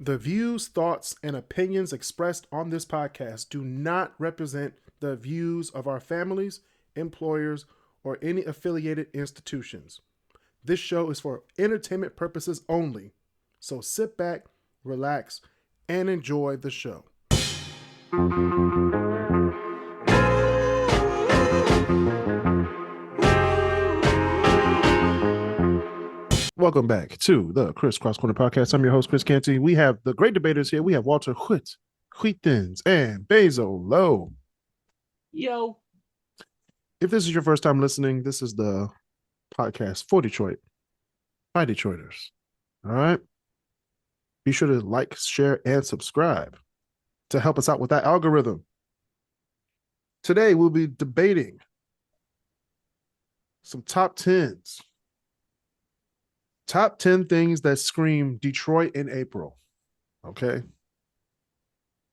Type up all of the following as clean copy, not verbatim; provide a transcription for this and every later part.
The views, thoughts, and opinions expressed on this podcast do not represent the views of our families, employers, or any affiliated institutions. This show is for entertainment purposes only. So sit back, relax, and enjoy the show. Welcome back to the KrisCross Corner podcast. I'm your host, Kris Canty. We have the great debaters here. We have Walter Huitens, and Basil Lowe. Yo. If this is your first time listening, this is the podcast for Detroit by Detroiters. All right. Be sure to like, share, and subscribe to help us out with that algorithm. Today, we'll be debating some top 10s. Top 10 things that scream Detroit in April. Okay.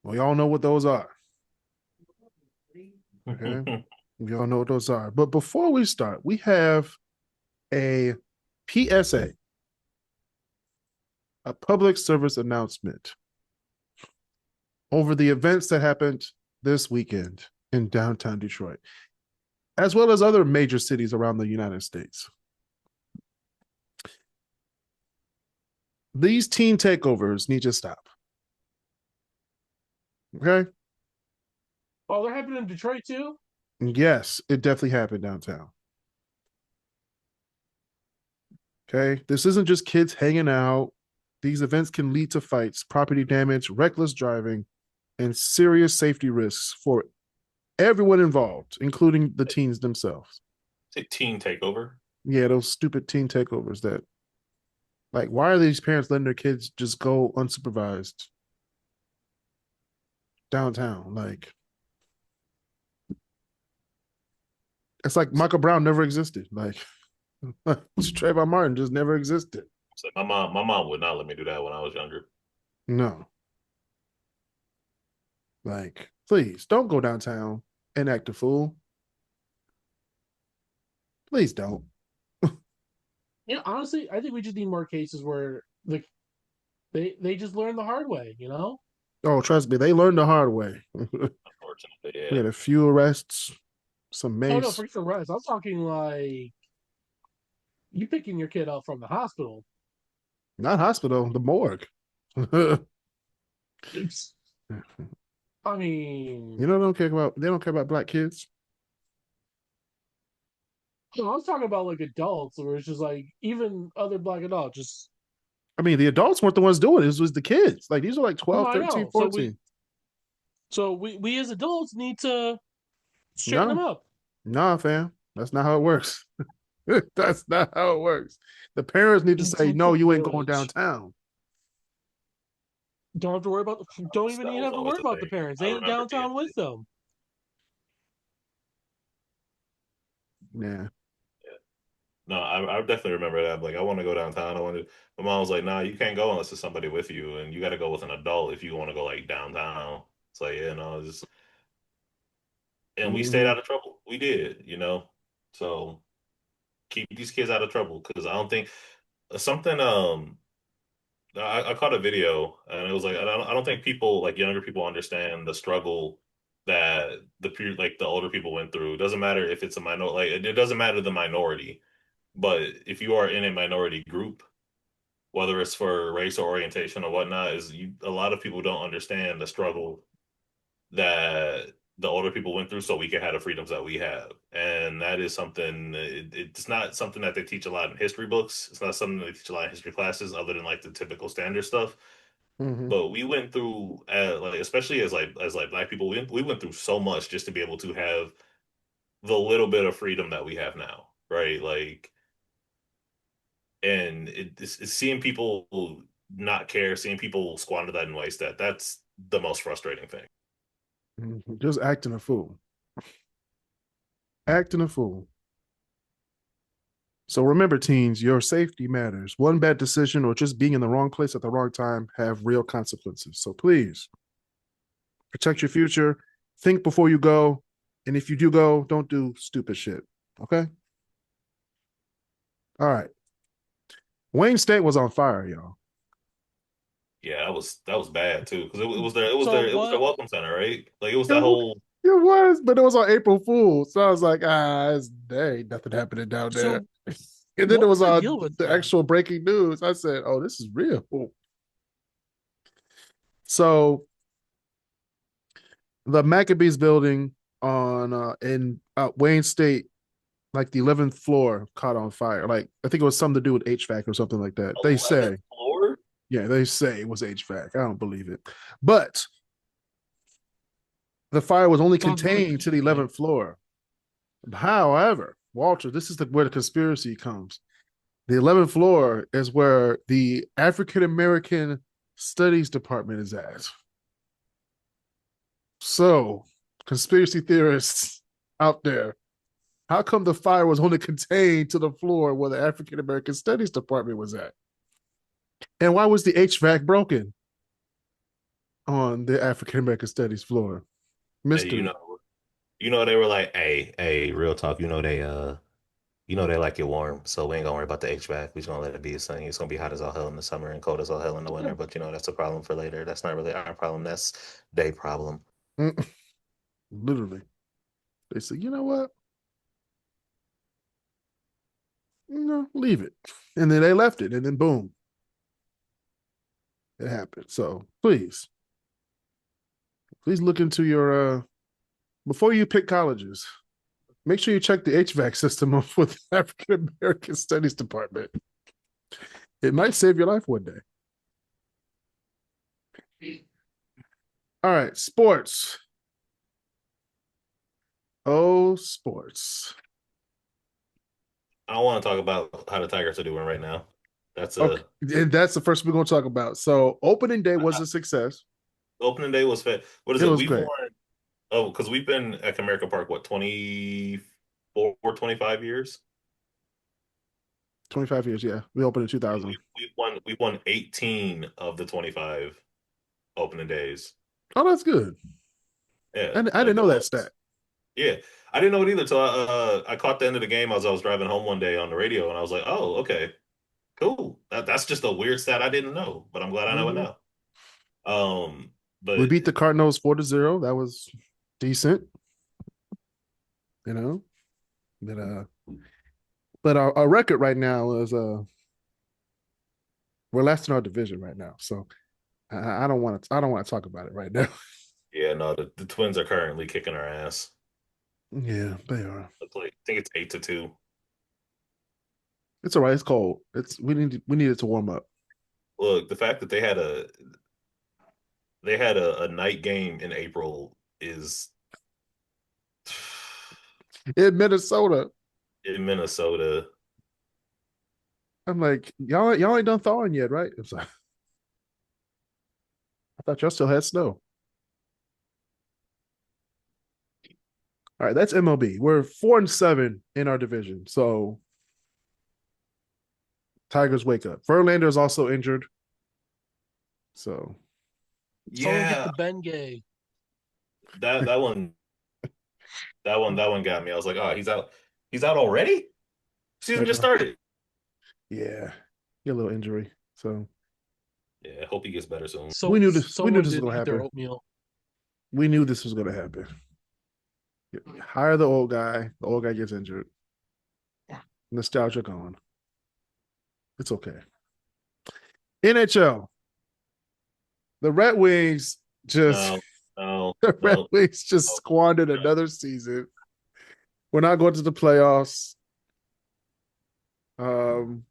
We all know what those are. Okay. We all know what those are. But before we start, we have a PSA, a public service announcement over the events that happened this weekend in downtown Detroit, as well as other major cities around the United States. These teen takeovers need to stop. Okay? Oh, they're happening in Detroit too? Yes, it definitely happened downtown. Okay? This isn't just kids hanging out. These events can lead to fights, property damage, reckless driving, and serious safety risks for everyone involved, including the teens themselves. It's a teen takeover? Yeah, those stupid teen takeovers that, like, why are these parents letting their kids just go unsupervised downtown? Like, it's like Michael Brown never existed. Like, Trayvon Martin just never existed. So my mom would not let me do that when I was younger. No. Like, please don't go downtown and act a fool. Please don't. Yeah, honestly, I think we just need more cases where they just learn the hard way, you know? Oh, trust me, they learned the hard way. Unfortunately, yeah. We had a few arrests, some mace. Oh no, forget the rest. I'm talking like you picking your kid up from the hospital. Not hospital, the morgue. I mean, you know, they don't care about black kids. No, I was talking about like adults, where it's just like even other black adults. Just, I mean, the adults weren't the ones doing it. It was the kids. Like, these are like 12, 13, 14. So we as adults need to straighten them up. Nah, fam. That's not how it works. That's not how it works. The parents need to say, no, you ain't going downtown. Don't have to worry about don't even have to worry about the parents. They ain't downtown with them. Yeah. No, I definitely remember that. Like, I want to go downtown. My mom was like, nah, you can't go unless there's somebody with you, and you got to go with an adult if you want to go like downtown. It's like, yeah, no, just, and we stayed out of trouble. We did, you know. So keep these kids out of trouble, because I don't think something. I caught a video, and it was like, I don't think people, like younger people, understand the struggle that the older people went through. It doesn't matter if it's a minority, like it doesn't matter the minority. But if you are in a minority group, whether it's for race or orientation or whatnot, a lot of people don't understand the struggle that the older people went through so we can have the freedoms that we have. And that is something, it's not something that they teach a lot in history books. It's not something they teach a lot in history classes other than like the typical standard stuff. Mm-hmm. But we went through, like, especially as black people, we went through so much just to be able to have the little bit of freedom that we have now, right? Like, and it's seeing people not care, seeing people squander that and waste that. That's the most frustrating thing. Just acting a fool. Acting a fool. So remember, teens, your safety matters. One bad decision or just being in the wrong place at the wrong time have real consequences. So please protect your future. Think before you go. And if you do go, don't do stupid shit. Okay? All right. Wayne State was on fire, y'all. Yeah, that was bad too because So it was their what? welcome center, right? Like it was It, that wa- whole it was, but it was on April Fool's, so I was like, there ain't nothing happening down there. So And then it what was was the on deal with the that? actual breaking news. I said, "Oh, this is real." So the Maccabees building on in Wayne State, like the 11th floor, caught on fire. Like I think it was something to do with HVAC or something like that. They 11th say, floor. yeah, they say it was HVAC. I don't believe it, but the fire was only Sounds really contained to the interesting. 11th floor. However, Walter, this is where the conspiracy comes. The 11th floor is where the African American Studies Department is at. So, conspiracy theorists out there, how come the fire was only contained to the floor where the African American Studies Department was at? And why was the HVAC broken on the African American Studies floor? Hey, Mystery. they were like, hey, real talk. They like it warm, so we ain't gonna worry about the HVAC. We just gonna let it be sunny. It's gonna be hot as all hell in the summer and cold as all hell in the winter. But that's a problem for later. That's not really our problem. That's their problem. Literally. They said, you know what? No, leave it. And then they left it, and then boom, it happened. So please look into your before you pick colleges. Make sure you check the HVAC system up with the African American Studies Department. It might save your life one day. All right, sports. Oh, sports. I don't want to talk about how the Tigers are doing right now. That's Okay, a and that's the first we're going to talk about. So, opening day was a success. opening day was fed. What is It it? was We've great. won. Oh, because we've been at Comerica Park, what, 24, 25 years? 25 years, yeah. We opened in 2000. We've won 18 of the 25 opening days. Oh, that's good. Yeah, I like didn't know that that was stat. yeah. I didn't know it either till I caught the end of the game as I was driving home one day on the radio, and I was like, oh, okay, cool. That's just a weird stat I didn't know, but I'm glad I know it Mm-hmm. now. Um, We but beat the Cardinals 4-0. That was decent, you know. But our record right now is we're last in our division right now. So I don't want to talk about it right now. yeah, no, the Twins are currently kicking our ass. Yeah, they are. It's like, I think it's 8-2. It's all right. It's cold. We need it to warm up. Look, the fact that they had a night game in April is In Minnesota, in Minnesota. I'm like, y'all ain't done thawing yet, right? It's like, I thought y'all still had snow. All right, that's MLB. We're 4-7 in our division. So Tigers wake up. Verlander is also injured. So Someone get Yeah, the Bengay. that that one that one got me. I was like, oh, he's out. He's out already? Season just started. yeah, get a little injury. So Yeah, I hope he gets better soon. we So knew this. We knew someone this was did gonna eat their happen. oatmeal. We knew this was gonna happen. Hire the old guy. The old guy gets injured. Nostalgia gone. It's okay. NHL. The Red Wings just No, no, the Red no, Wings just no, squandered no. another season. We're not going to the playoffs. Um,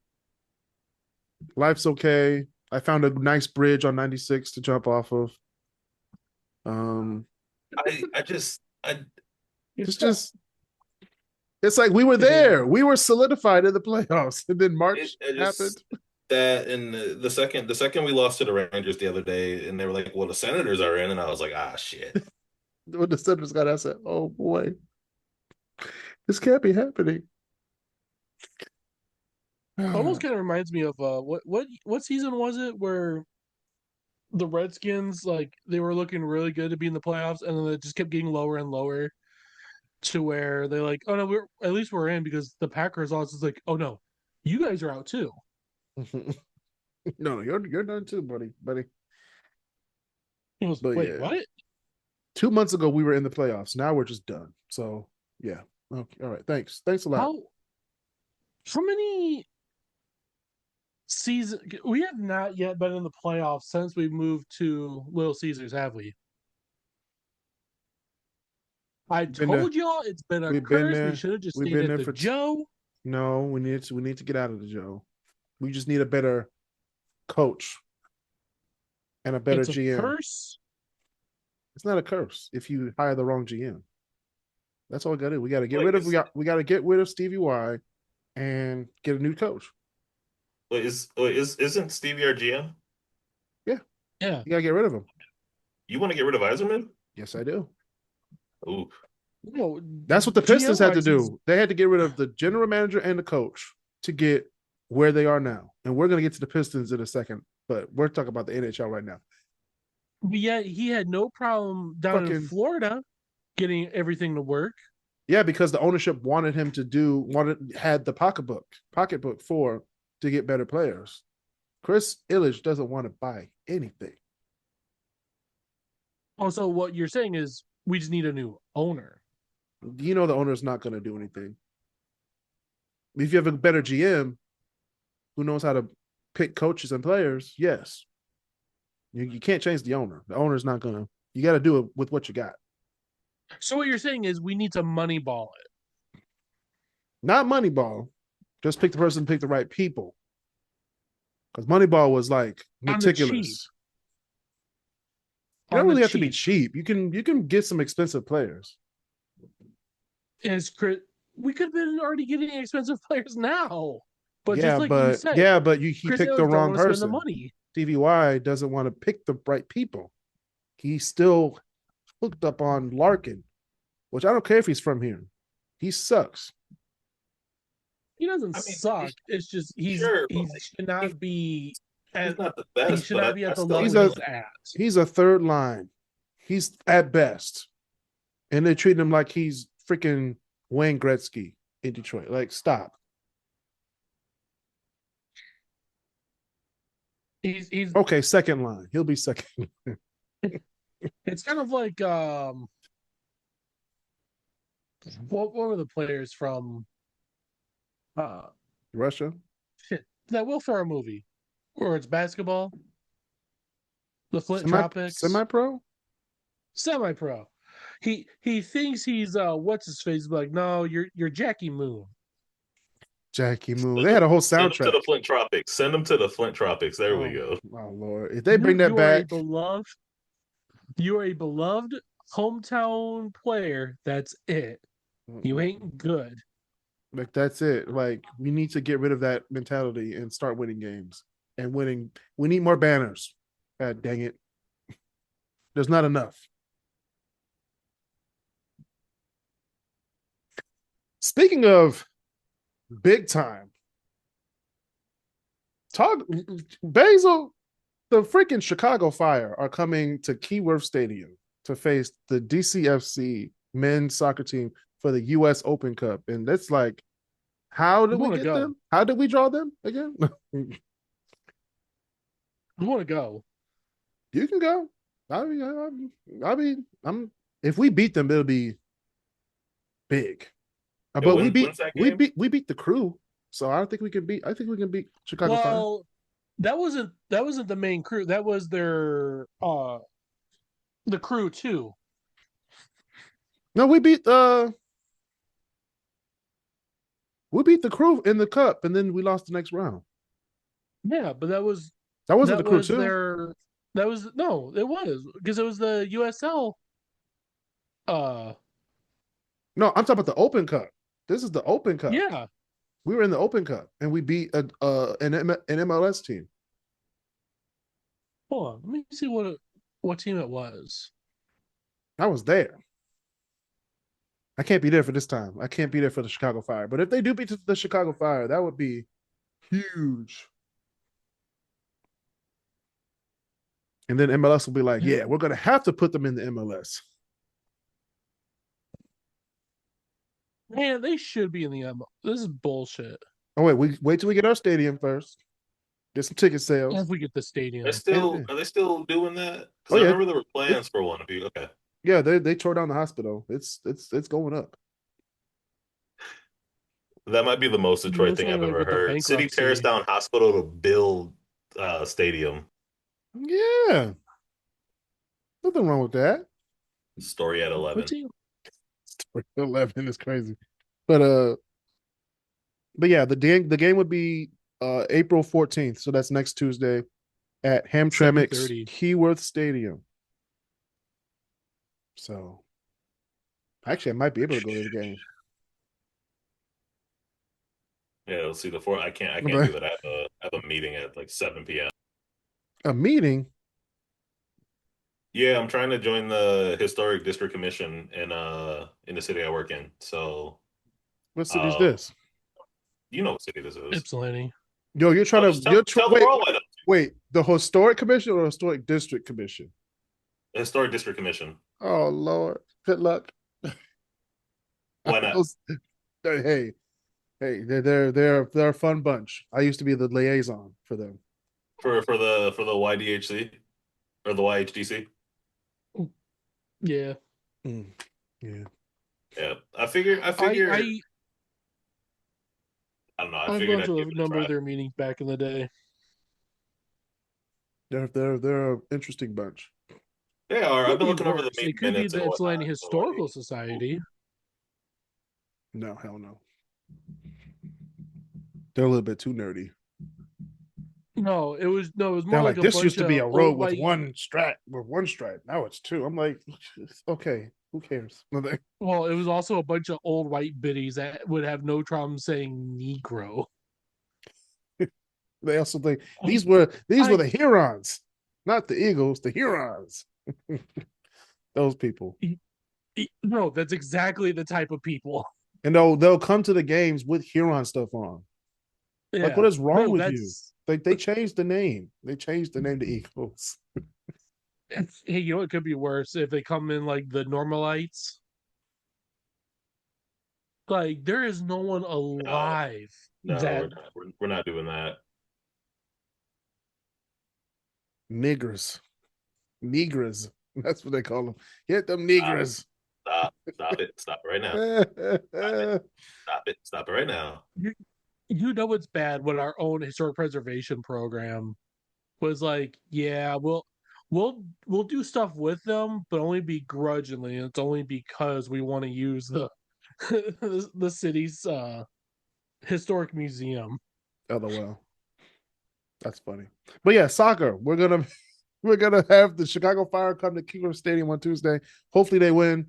life's okay. I found a nice bridge on 96 to jump off of. Um, I just it's like we were there. We were solidified in the playoffs, and then it, March I happened. just that and the second we lost to the Rangers the other day, and they were like, "Well, the Senators are in," and I was like, "Ah, shit." When the Senators got, I said, "Oh boy, this can't be happening." Almost kind of reminds me of what season was it where the Redskins like they were looking really good to be in the playoffs and then it just kept getting lower and lower to where they like, oh no, we're in because the Packers also is like, oh no, you guys are out too. No, you're done too, buddy. But Wait, yeah, what? 2 months ago we were in the playoffs. Now we're just done. So yeah. Okay. All right. Thanks. Thanks a lot. How many seasons? We have not yet been in the playoffs since we moved to Little Caesars, have we? I Been there. told y'all it's been a We've been curse. We there. should have just We've stayed been at there the for. Joe. No, we need to get out of the Joe. We just need a better coach and a better It's a GM. curse. It's not a curse if you hire the wrong GM. That's all we got to do. We got to get Wait, rid of we got to get rid of Stevie Y and get a new coach. Isn't Stevie our GM? Yeah, Yeah. you got to get rid of him. You want to get rid of Eiserman? Yes, I do. Ooh. No, That's what the Pistons had to GM-wise, do. They had to get rid of the general manager and the coach to get where they are now. And we're going to get to the Pistons in a second, but we're talking about the NHL right now. But yet he had no problem down in Florida getting everything to work. Yeah, because the ownership wanted him to had the pocketbook for to get better players. Chris Illich doesn't want to buy anything. Also, what you're saying is we just need a new owner. You know the owner's not going to do anything. If you have a better GM who knows how to pick coaches and players, yes. You can't change the owner. The owner's not going to. You got to do it with what you got. So what you're saying is we need to moneyball it. Not Moneyball. Just pick the person, pick the right people. Because Moneyball was like meticulous. You don't really have to be cheap. You can get some expensive players. We could have been already getting expensive players now. But yeah, just like but you said, he picked the wrong person. The money. Stevie Y doesn't want to pick the right people. He's still hooked up on Larkin, which I don't care if he's from here. He sucks. He doesn't suck. It's just he should not be. He's not the best. He should not be at the level he's at. He's a third line. He's at best, and they treat him like he's freaking Wayne Gretzky in Detroit. Like, stop. He's okay. Second line. He'll be second. It's kind of like what were the players from Russia? Shit, that Will Ferrell movie where it's basketball, the Flint Tropics, semi-pro. He thinks he's what's his face, like, no, you're Jackie Moon. Jackie Moon. They had a whole soundtrack. Send them to the Flint Tropics. Send them to the Flint Tropics. There we go. Oh Lord! If they bring that back, you are a beloved hometown player. That's it. You ain't good. Like, that's it. Like, we need to get rid of that mentality and start winning games. And winning, we need more banners. God dang it. There's not enough. Speaking of big time, Basil, the freaking Chicago Fire are coming to Keyworth Stadium to face the DCFC men's soccer team for the U.S. Open Cup. And that's like, how did we get them? How did we draw them again? I want to go. You can go. I mean, if we beat them, it'll be big. But we beat the Crew, so I think we can beat. I think we can beat Chicago Fire. Well, that wasn't the main Crew. That was their the Crew too. No, we beat the Crew in the cup, and then we lost the next round. Yeah, but that wasn't the Crew too. It was because it was the USL. No, I'm talking about the Open Cup. This is the Open Cup. Yeah, we were in the Open Cup, and we beat an MLS team. Hold on, let me see what team it was. I was there. I can't be there for this time. I can't be there for the Chicago Fire. But if they do beat the Chicago Fire, that would be huge. And then MLS will be like, yeah, we're going to have to put them in the MLS. Man, they should be in the MLS. This is bullshit. Oh, wait till we get our stadium first. Get some ticket sales. If we get the stadium. Are they still doing that? Because Oh, I yeah. remember there were plans for one. Okay. Yeah, they tore down the hospital. It's going up. That might be the most Detroit thing I've ever With the heard. City tears bankruptcy. down hospital to build stadium. Yeah. Nothing wrong with that. Story at 11. What's he? 11 is crazy. But yeah, the game would be April 14th. So that's next Tuesday at Hamtramck's 7:30. Keyworth Stadium. So actually I might be able to go to the game. Yeah, let's see the four. I can't do that. I have a meeting at like 7 p.m. A meeting? Yeah, I'm trying to join the Historic District Commission in the city I work in. So What city is this? you know what city this is. Ypsilanti. Yo, you're trying to tell the world why not. Wait, the Historic Commission or the Historic District Commission? The Historic District Commission. Oh Lord. Good luck. Why not? Hey, they're a fun bunch. I used to be the liaison for them. For the YDHC or the YHDC? Yeah. Yeah. Yeah. I figure I don't know. I've figured gone I'd to give a it number try. of their meetings back in the day. They're an interesting bunch. They are. I've been looking over the It could be minutes the and Ypsilanti whatnot. Historical Society. No, hell no. They're a little bit too nerdy. No, it was more They're like a this bunch used to be of a road old with white- one stripe. Now it's two. I'm like, okay, who cares? Well, it was also a bunch of old white biddies that would have no problem saying Negro. They also think these were the Hurons, not the Eagles, the Hurons. Those people. No, that's exactly the type of people. And they'll come to the games with Huron stuff on. Yeah. Like, what is wrong with you? that's- They changed the name. They changed the name to Eagles. Hey, you know it could be worse if they come in like the Normalites. Like there is no one alive that we're not doing that. Niggers. That's what they call them. Get them niggers. Stop it. Stop it right now. Stop it right now. You know it's bad when our own historic preservation program was like, yeah, we'll do stuff with them, but only begrudgingly. And it's only because we want to use the the city's historic museum. LOL. That's funny. But yeah, soccer. We're gonna have the Chicago Fire come to KrisCross Stadium on Tuesday. Hopefully they win.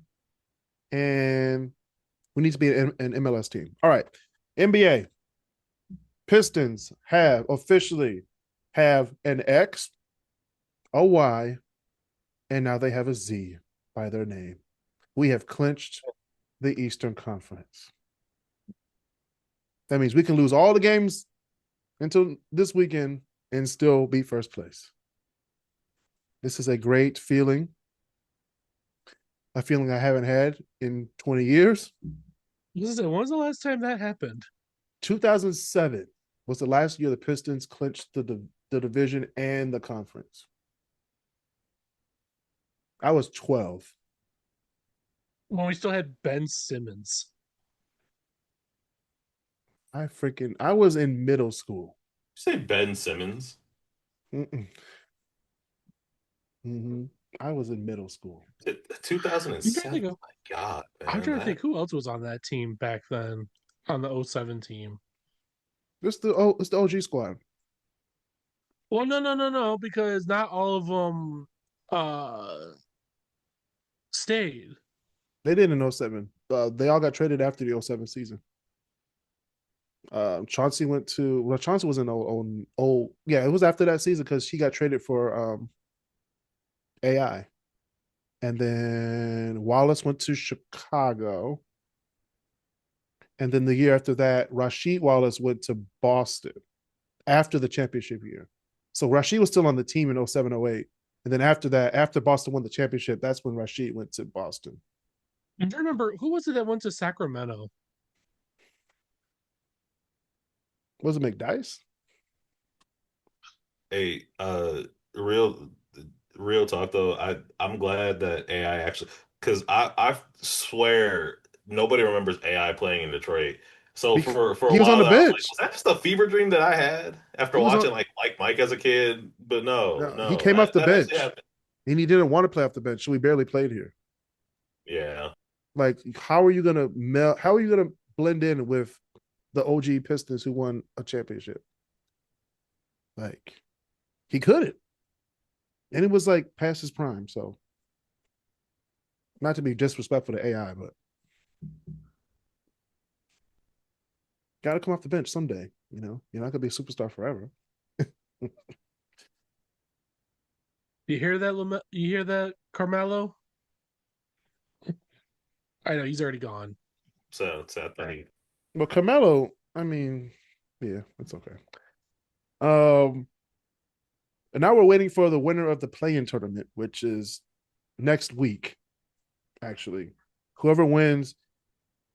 And we need to be an MLS team. All right. NBA. Pistons officially have an X, a Y, and now they have a Z by their name. We have clinched the Eastern Conference. That means we can lose all the games until this weekend and still be first place. This is a great feeling. A feeling I haven't had in 20 years. Listen, when was the last time that happened? 2007 was the last year the Pistons clinched the division and the conference. I was 12. When we still had Ben Simmons. I was in middle school. You say Ben Simmons? I was in middle school. 2007. Oh my God, man. I'm trying to think who else was on that team back then, on the 07 team. It's the OG squad. Well, no, because not all of them stayed. They did in 07. They all got traded after the 07 season. Chauncey was in it was after that season because she got traded for AI. And then Wallace went to Chicago. And then the year after that, Rasheed Wallace went to Boston after the championship year. So Rasheed was still on the team in 07-08. And then after that, after Boston won the championship, that's when Rasheed went to Boston. I remember, who was it that went to Sacramento? Was it McDice? Hey, real real talk though. I'm glad that AI actually, because I swear nobody remembers AI playing in Detroit. So He, for a he was on while the there, I was like, bench. was that just a fever dream that I had after He was on. watching like Mike as a kid? But no, No, he no, came off that the that actually bench, happened. and he didn't want to play off the bench, so he barely played here. Yeah. Like, how are you gonna How are you gonna blend in with the OG Pistons who won a championship? Like, he couldn't, and it was like past his prime. So, not to be disrespectful to AI, but got to come off the bench someday. You're not gonna be a superstar forever. You hear that, You hear that, Carmelo? I know he's already gone. So sad funny. But Carmelo, I mean, yeah, it's okay. Um, and now we're waiting for the winner of the play-in tournament, which is next week. Actually, whoever wins,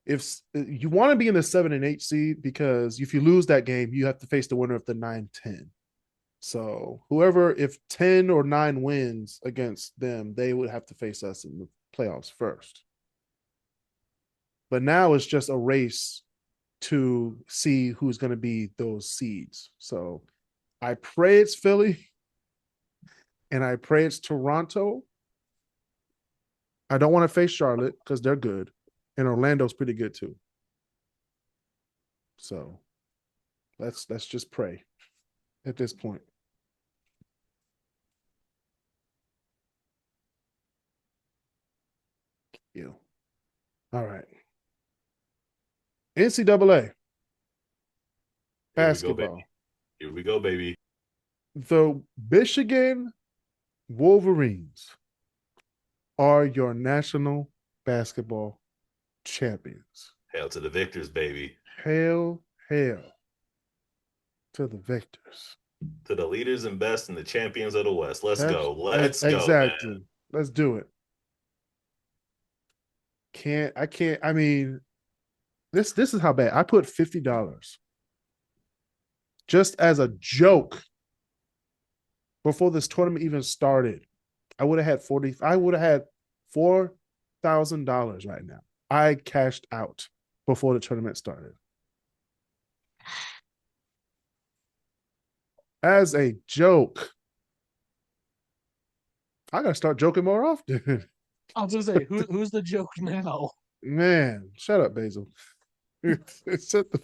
if you want to be in the 7 and 8 seed, because if you lose that game, you have to face the winner of the 9-10. So whoever, if 10 or 9 wins against them, they would have to face us in the playoffs first. But now it's just a race to see who's going to be those seeds. So I pray it's Philly and I pray it's Toronto. I don't want to face Charlotte because they're good, and Orlando's pretty good too. So let's just pray at this point. Yeah. All right. NCAA Here we go, baby. basketball. Here we go, baby. The Michigan Wolverines are your national basketball champions. Hail to the victors, baby. Hail, hail to the victors. To the leaders and best and the champions of the West. Let's That's go. Let's go, man. exactly. Let's do it. I can't. I mean, this is how bad. I put $50 just as a joke before this tournament even started. I would have had 40. I would have had $4,000 right now. I cashed out before the tournament started. As a joke. I gotta start joking more often. I was gonna say, who's the joke now? Man, shut up, Basil. Shut the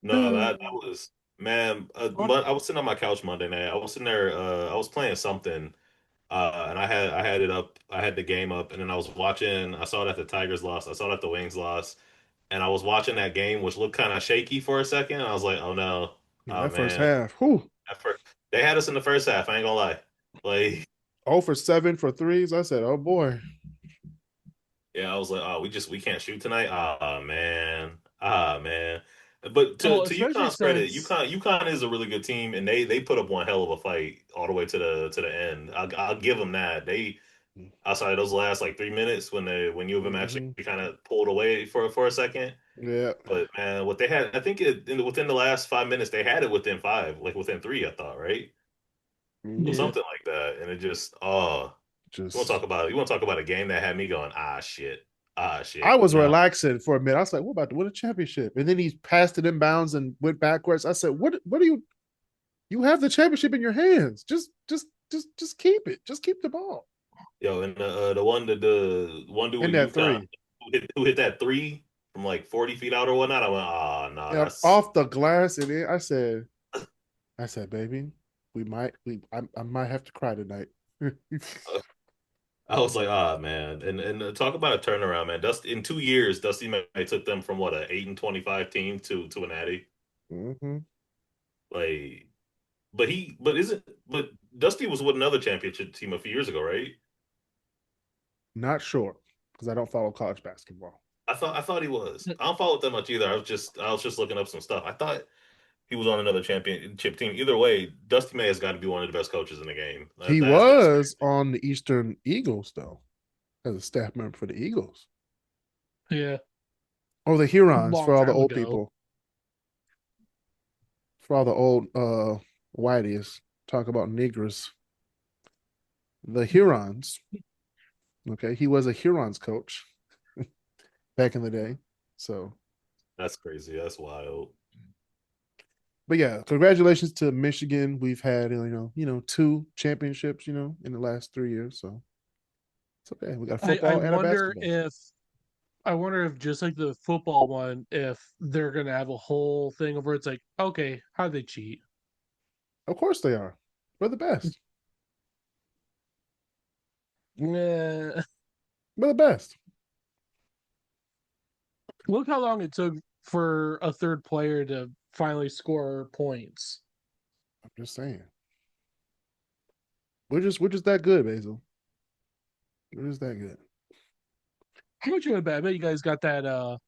No, that was man. I was sitting on my couch Monday night. I was sitting there. I was playing something, and I had it up. I had the game up, and then I was watching. I saw that the Tigers lost. I saw that the Wings lost, and I was watching that game, which looked kind of shaky for a second. And I was like, oh no, oh that first man. half. Whew. They had us in the first half. I ain't gonna lie. Like, 0 for 7 for threes. I said, oh boy. yeah, I was like, oh, we can't shoot tonight. Ah man, ah man. But to Well, to especially UConn's credit, since UConn is a really good team, and they put up one hell of a fight all the way to the end. I'll give them that. They outside of those last like 3 minutes when U of M actually Mm-hmm. kind of pulled away for a second. Yeah. But man, what they had, I think within the last 5 minutes they had it within five, like within three, I thought, right? Or Mm-hmm. yeah, something like that, and it just Just you want to talk about a game that had me going ah I shit was no. relaxing for a minute. I was like, we're about to win a championship. And then he passed it in bounds and went backwards. I said, what are you have the championship in your hands. Just keep it. Just keep the ball. Yo, and the one dude And with that UConn three. who hit that three from like 40 feet out or whatnot. I went, oh no, Yeah, that's off the glass. And I said, baby, I might have to cry tonight. I was like, ah man. And talk about a turnaround, man. Dusty in 2 years, Dusty May took them from what, a 8-25 team to an Natty. Mm-hmm. Like but Dusty was with another championship team a few years ago, right? Not sure because I don't follow college basketball. I thought he was. I don't follow it that much either. I was just looking up some stuff. I thought he was on another championship team. Either way, Dusty May has got to be one of the best coaches in the game. He That has been was on the Eastern Eagles, though, as a staff member for the Eagles. yeah, Or the Hurons for long all the time old ago. people. For all the old whiteys talk about niggers, the Hurons. Okay, he was a Hurons coach back in the day. So, That's crazy. That's wild. but yeah, congratulations to Michigan. We've had two championships, in the last 3 years. So it's okay. We got I football and a wonder basketball. if just like the football one, if they're gonna have a whole thing where it's like, okay, how'd they cheat? Of course they are. We're the best. Nah. We're the best. Look how long it took for a third player to finally score points. I'm just saying. We're just that good, Basil. We're just that good. How much you would bet? I bet you guys got that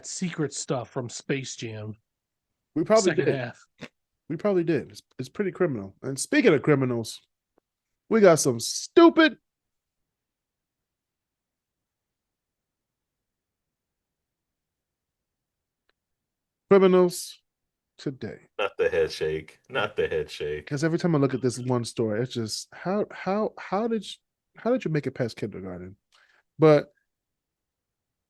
secret stuff from Space Jam We probably second did. half. We probably did. It's pretty criminal. And speaking of criminals, we got some stupid criminals today. Not the head shake. Not the head shake. Because every time I look at this one story, it's just how did you make it past kindergarten? But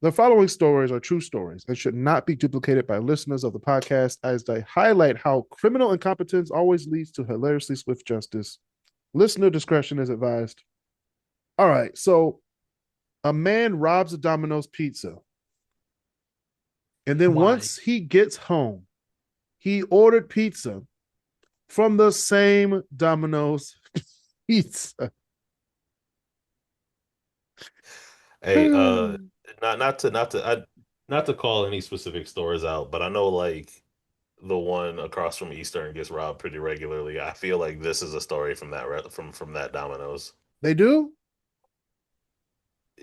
the following stories are true stories and should not be duplicated by listeners of the podcast as they highlight how criminal incompetence always leads to hilariously swift justice. Listener discretion is advised. All right, so a man robs a Domino's pizza. And then Why? once he gets home, he ordered pizza from the same Domino's pizza. Hey, not to call any specific stores out, but I know like the one across from Eastern gets robbed pretty regularly. I feel like this is a story from from that Domino's. They do?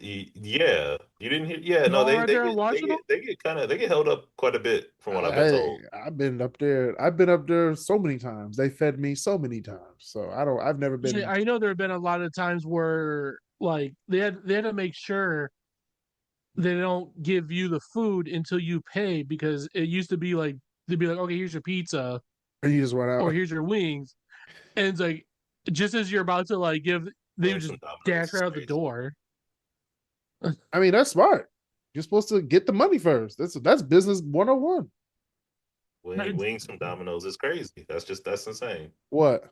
Yeah, you didn't hear? Yeah, no, Y'all right there watching them? they get held up quite a bit from what I've been Hey, told. I've been up there. I've been up there so many times. They fed me so many times. So I've never been. I know there have been a lot of times where like they had to make sure they don't give you the food until you pay, because it used to be like they'd be like, okay, here's your pizza And you just run or out. here's your wings, and it's like just as you're about to like give, they would Wings just from Domino's dash is right out the crazy. door. I mean, that's smart. You're supposed to get the money first. That's business 101. Wings from Domino's is crazy. That's insane. What?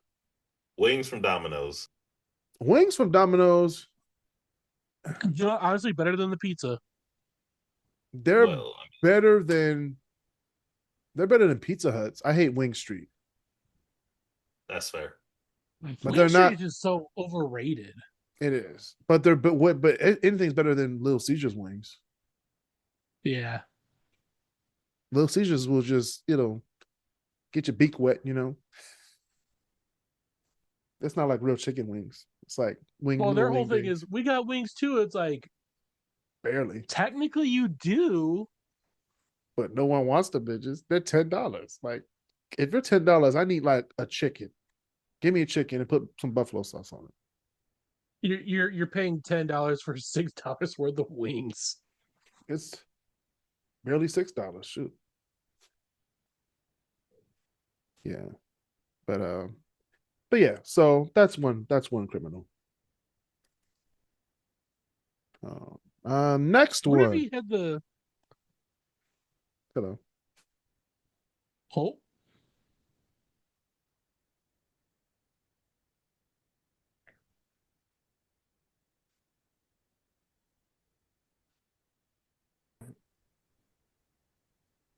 Wings from Domino's. Wings from Domino's, You know, honestly, better than the pizza. they're Well, better than they're better than Pizza Huts. I hate Wing Street, that's fair. but Wing they're Street not. is just so overrated. It is, but they're but anything's better than Little Caesars wings. Yeah. Little Caesars will just get your beak wet. It's not like real chicken wings. It's like Well, little their whole wing thing things. is we got wings too. It's like Barely, technically you do. but no one wants the bitches. They're $10. Like, if you're $10, I need like a chicken. Give me a chicken and put some buffalo sauce on it. You're paying $10 for $6 worth of wings. It's barely $6. Shoot. Yeah. But yeah, so that's one criminal. Next What if one. he had the Hello. hope?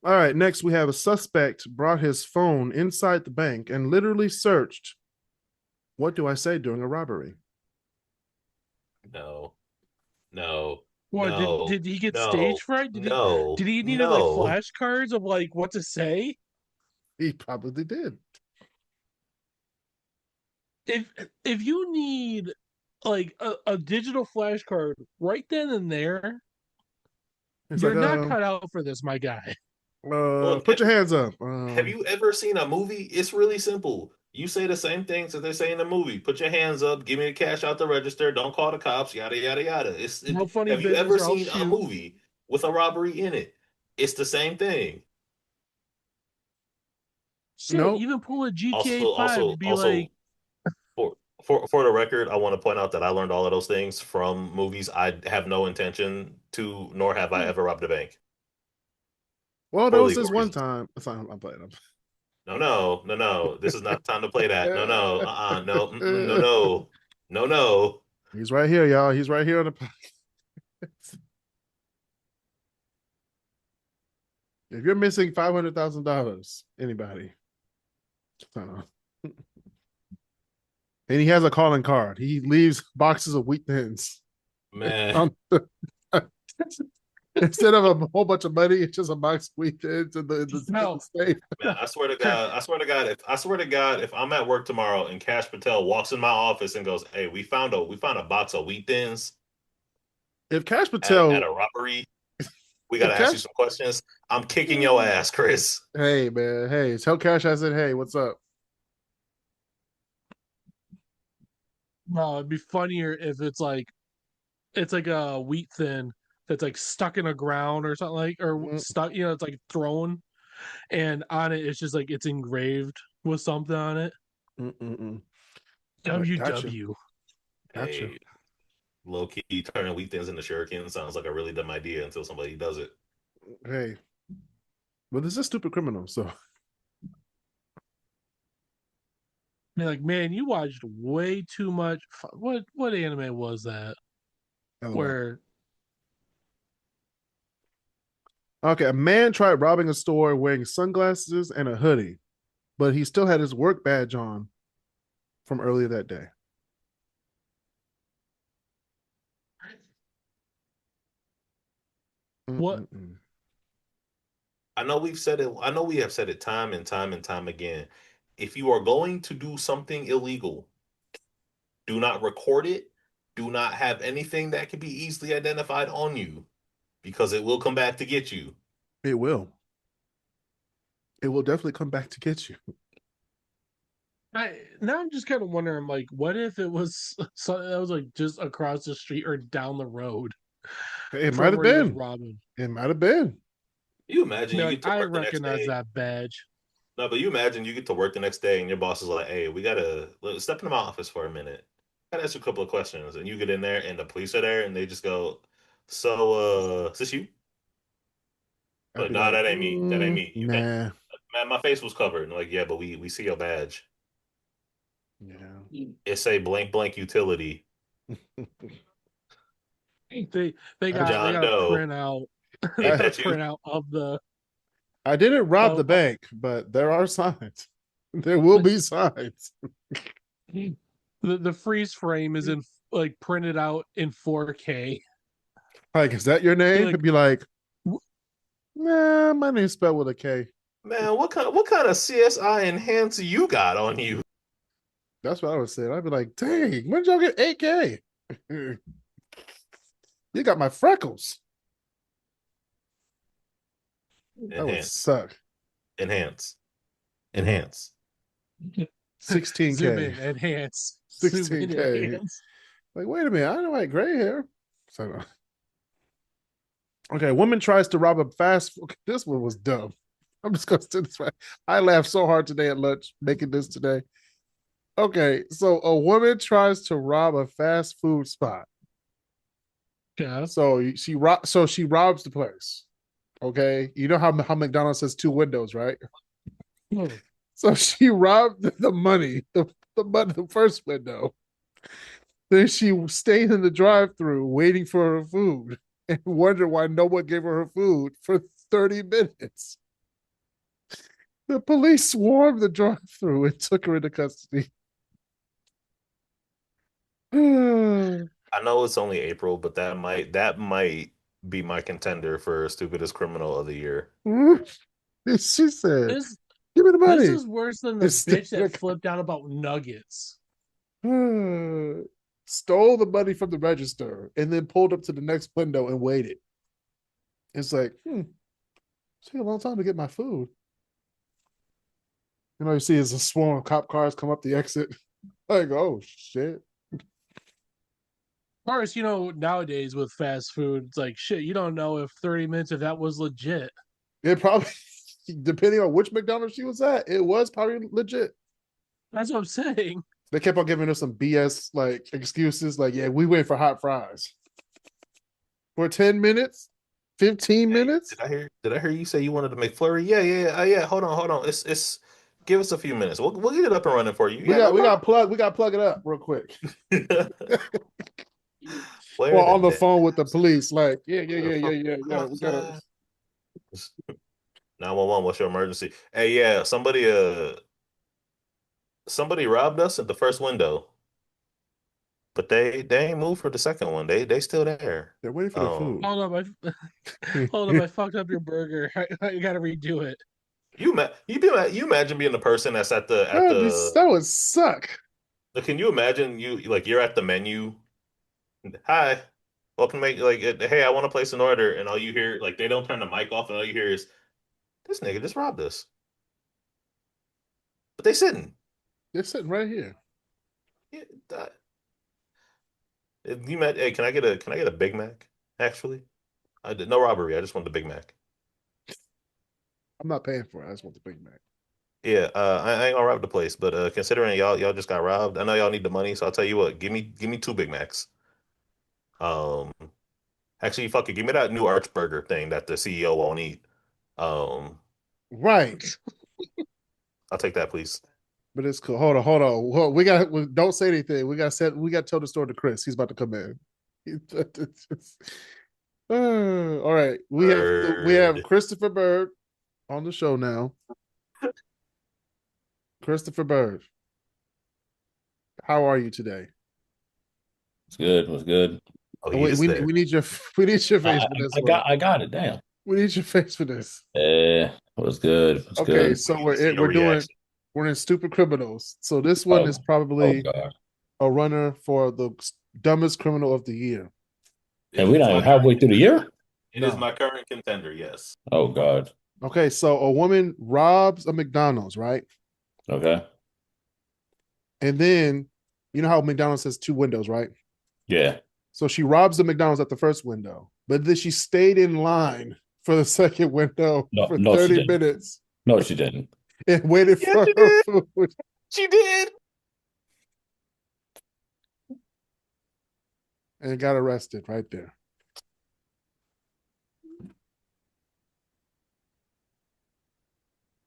All right, next we have a suspect brought his phone inside the bank and literally searched, what do I say, during a robbery? No, no, What no, did he get stage no, fright? no, Did he needed like no. flashcards of like what to say? He probably did. If if you need like a digital flashcard right then and there, It's you're like, not cut out for this, my guy. Look, put your hands up. have you ever seen a movie? It's really simple. You say the same things that they say in the movie. Put your hands up. Give me the cash out the register. Don't call the cops. Yada yada yada. No funny Have you business ever or I'll seen a shoot. movie with a robbery in it? It's the same thing. Shit, Nope. even pull a GTA Also, 5 also, and be also, like, for the record, I want to point out that I learned all of those things from movies. I have no intention to, nor have I ever robbed a bank Well, there for was legal this one reasons. time. I'm playing. No, no, no, no. This is not the time to play that. No, no, no, no, Uh, no, no, no. He's right here, y'all. He's right here on the podcast. If you're missing $500,000, anybody, I don't know. And he has a calling card. He leaves boxes of wheat thins. Man, Instead of a whole bunch of money, it's just a box of wheat thins in no. the safe. man, I swear to God, if I'm at work tomorrow and Cash Patel walks in my office and goes, "Hey, we found a box of wheat thins If Cash at Patel, a robbery. We got if to ask you Cash, some questions. I'm kicking your ass, Kris." hey man, hey, tell Cash I said, hey, what's up? No, it'd be funnier if it's like a wheat thin that's like stuck in the ground or something like, or Mm, stuck, it's like thrown, and on it it's just like it's engraved with something on it. mm, mm, mm. But gotcha, WW. gotcha. Hey, low key turning wheat thins into shuriken sounds like a really dumb idea until somebody does it. Hey, well, this is a stupid criminal, so I mean, like, man, you watched way too much. What anime was that? LOL. Where Okay, a man tried robbing a store wearing sunglasses and a hoodie, but he still had his work badge on from earlier that day. what Mm-mm-mm. I know we've said it. I know we have said it time and time and time again. If you are going to do something illegal, do not record it. Do not have anything that can be easily identified on you because it will come back to get you. It will. It will definitely come back to get you. now I'm just kind of wondering, like, what if it was something that was like just across the street or down the road It might from have where he was been. robbing? It might have been. You imagine Be you like, get to I work the next recognize day. that badge. No, but you imagine you get to work the next day and your boss is like, "Hey, we gotta step into my office for a minute. Gotta ask you a couple of questions." And you get in there and the police are there and they just go, "So, is this you?" I'd But be no, like, that ain't me. That ain't me. You nah. man, my face was covered. And like, yeah, but we see your badge. Yeah. It say blank blank utility. They got John a Doe. printout. They Ain't I, got a that you? printout of the I didn't rob the of bank, but there are signs. There will be signs. the freeze frame is in like printed out in 4K. Like, is that your You're name? like, It'd be like, nah, my name's spelled with a K. Man, what kind of CSI enhancer you got on you? That's what I would say. I'd be like, dang, when did y'all get 8K? You got my freckles. That would Enhance. suck. Enhance. Enhance. zoom 16K. in, enhance, zoom in, 16K. enhance. Like, wait a minute, I don't like gray hair. So, okay, woman tries to rob a fast food. This one was dumb. I'm just gonna say this right. I laughed so hard today at lunch making this today. Okay, so a woman tries to rob a fast food spot. Yeah. So she robs the place. Okay, you know how McDonald's has two windows, right? So she robbed the money, the first window. Then she stayed in the drive-through waiting for her food and wondered why no one gave her food for 30 minutes. The police swarmed the drive-through and took her into custody. I know it's only April, but that might be my contender for stupidest criminal of the year. She said, This give me the this money. is worse than the It's bitch that flipped out about nuggets. stole the money from the register and then pulled up to the next window and waited. It's like, it's taking a long time to get my food. You see as a swarm of cop cars come up the exit. Like, oh shit. Of course, nowadays with fast food, it's like shit. You don't know if 30 minutes if that was legit. It probably depending on which McDonald's she was at, it was probably legit. That's what I'm saying. They kept on giving her some BS like excuses, like, yeah, we went for hot fries for 10 minutes, 15 minutes. Did I hear you say you wanted to make McFlurry? Yeah. Hold on. It's. Give us a few minutes. We'll get it up and running for you. We got plug it up real quick. Well, on the phone with the police, like, yeah. We gotta 911, what's your emergency? Hey, yeah, somebody robbed us at the first window, but they ain't moved for the second one. They still there. They're waiting for the food. Hold up, I fucked up your burger. I gotta redo it. You imagine being the person that's at the that would suck. Can you imagine you're at the menu? Hi, welcome to make hey, I want to place an order, and all you hear they don't turn the mic off, and all you hear is this nigga just robbed us. But they're sitting right here. Yeah, hey, can I get a Big Mac? Actually, I did no robbery. I just want the Big Mac. I'm not paying for it. I just want the Big Mac. Yeah, I ain't gonna rob the place, but considering y'all just got robbed, I know y'all need the money, so I'll tell you what, give me 2 Big Macs. Actually, fuck it, give me that new Arch Burger thing that the CEO won't eat. Right. I'll take that, please. But it's cool. Hold on. Don't say anything. We got to tell the story to Kris. He's about to come in. All right. We have Christopher Bird on the show now. Christopher Bird, how are you today? It's good. Oh, we need your face for this. I got it. Damn. We need your face for this. What's good? Okay, so we're in Stupid Criminals. So this one is probably a runner for the dumbest criminal of the year. And we're not even halfway through the year? It is my current contender, yes. Oh, God. Okay, so a woman robs a McDonald's, right? Okay. And then, you know how McDonald's has 2 windows, right? Yeah. So she robs the McDonald's at the first window, but then she stayed in line for the second window for 30 minutes. No, she didn't. And waited for her food. She did. And got arrested right there.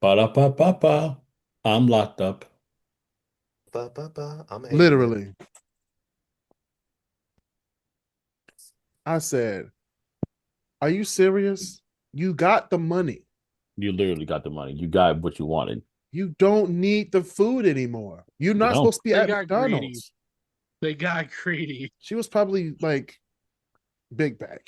Ba-da-ba-ba-ba. I'm locked up. I'm literally. I said, are you serious? You got the money. You literally got the money. You got what you wanted. You don't need the food anymore. You're not supposed to be at McDonald's. Greedy. They got greedy. She was probably like Big Bag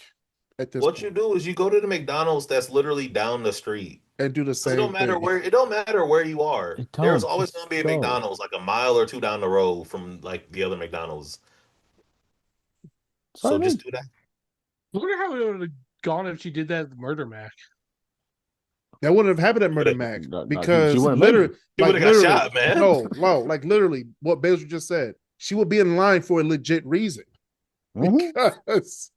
at this point. You do is you go to the McDonald's that's literally down the street. And do the same. It don't matter where you are. There's always going to be a McDonald's like a mile or 2 down the road from like the other McDonald's. So just do that. I wonder how it would have gone if she did that at the Murder Mac. That wouldn't have happened at Murder Mac because she would have got shot, man. No, like literally what Basil just said. She would be in line for a legit reason. Because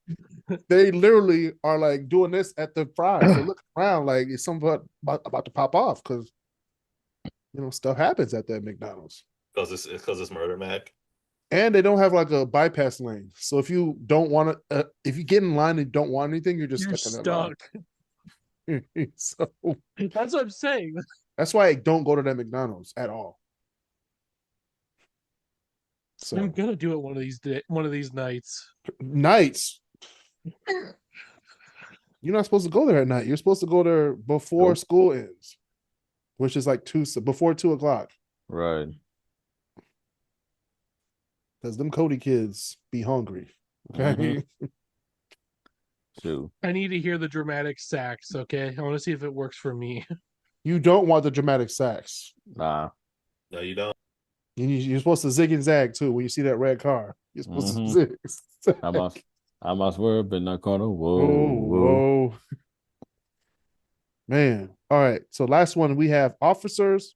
they literally are like doing this at the fries. They look around like it's something about to pop off because stuff happens at that McDonald's. Because it's Murder Mac. And they don't have like a bypass lane. So if you don't want to, if you get in line and don't want anything, you're stuck. So that's what I'm saying. That's why I don't go to that McDonald's at all. So I'm gonna do it one of these nights. You're not supposed to go there at night. You're supposed to go there before school ends, which is like before 2:00. Right. Because them Cody kids be hungry. Okay. Shoot. I need to hear the dramatic sax. Okay, I want to see if it works for me. You don't want the dramatic sax. Nah. No, you don't. You're supposed to zig and zag too when you see that red car. You're supposed to zig. I must swerve, but not corner. Whoa. Man. All right. So last one, we have officers.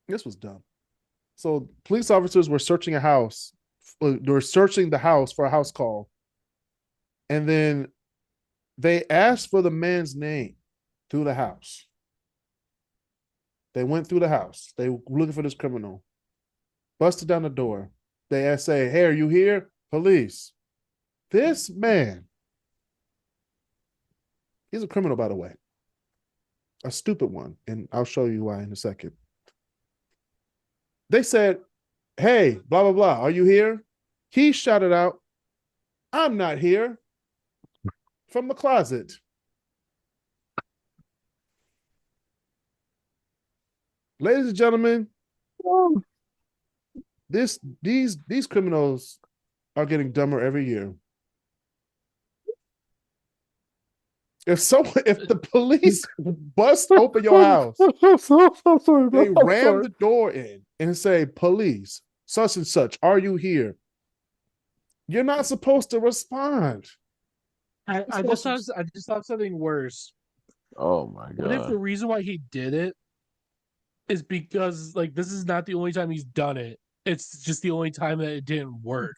This was dumb. So police officers were searching a house. They were searching the house for a house call. And then they asked for the man's name through the house. They went through the house. They were looking for this criminal. Busted down the door. They say, "Hey, are you here? Police." This man, he's a criminal, by the way. A stupid one. And I'll show you why in a second. They said, "Hey, blah, blah, blah. Are you here?" He shouted out, "I'm not here," from the closet. Ladies and gentlemen, these criminals are getting dumber every year. If the police bust open your house, they ram the door in and say, "Police, such and such, are you here?" You're not supposed to respond. I just thought something worse. Oh my What if the god. reason why he did it is because like this is not the only time he's done it. It's just the only time that it didn't work.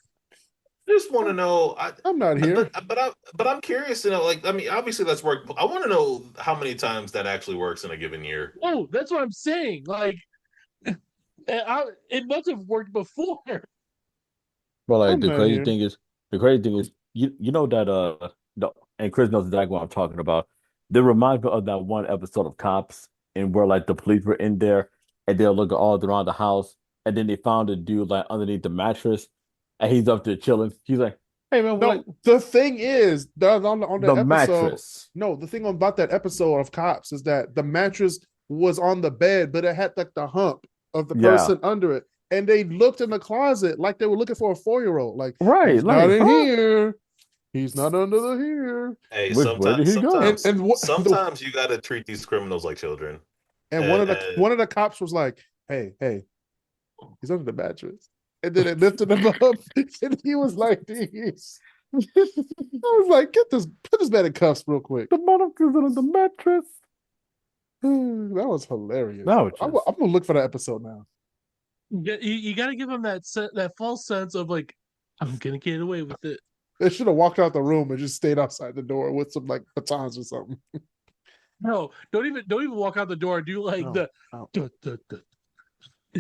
I just want to know. I'm not here. But I'm curious to know. Like, I mean, obviously that's worked. I want to know how many times that actually works in a given year. Oh, that's what I'm saying. Like, it must have worked before. But like I'm the not crazy here. thing is, you know that and Chris knows exactly what I'm talking about. They remind me of that one episode of Cops, and where like the police were in there, and they're looking all around the house, and then they found a dude like underneath the mattress, and he's up there chilling. He's like, "Hey man, No, the thing is, on the the episode. mattress." No, the thing about that episode of Cops is that the mattress was on the bed, but it had like the hump of the Yeah. person under it. And they looked in the closet like they were looking for a 4-year-old. Like, Right, he's like, not in huh? here. He's not under the here. Hey, Where did he go? sometimes you got to treat these criminals like children. And one of the cops was like, "Hey, he's under the mattress." And then it lifted him up, and he was like, "These." I was like, put this man in cuffs real quick. The motherfuckers under the mattress. That was hilarious. That was I'm just- gonna look for that episode now. You got to give him that false sense of like, I'm gonna get away with it. They should have walked out the room and just stayed outside the door with some like batons or something. No, don't even walk out the door. Do like No,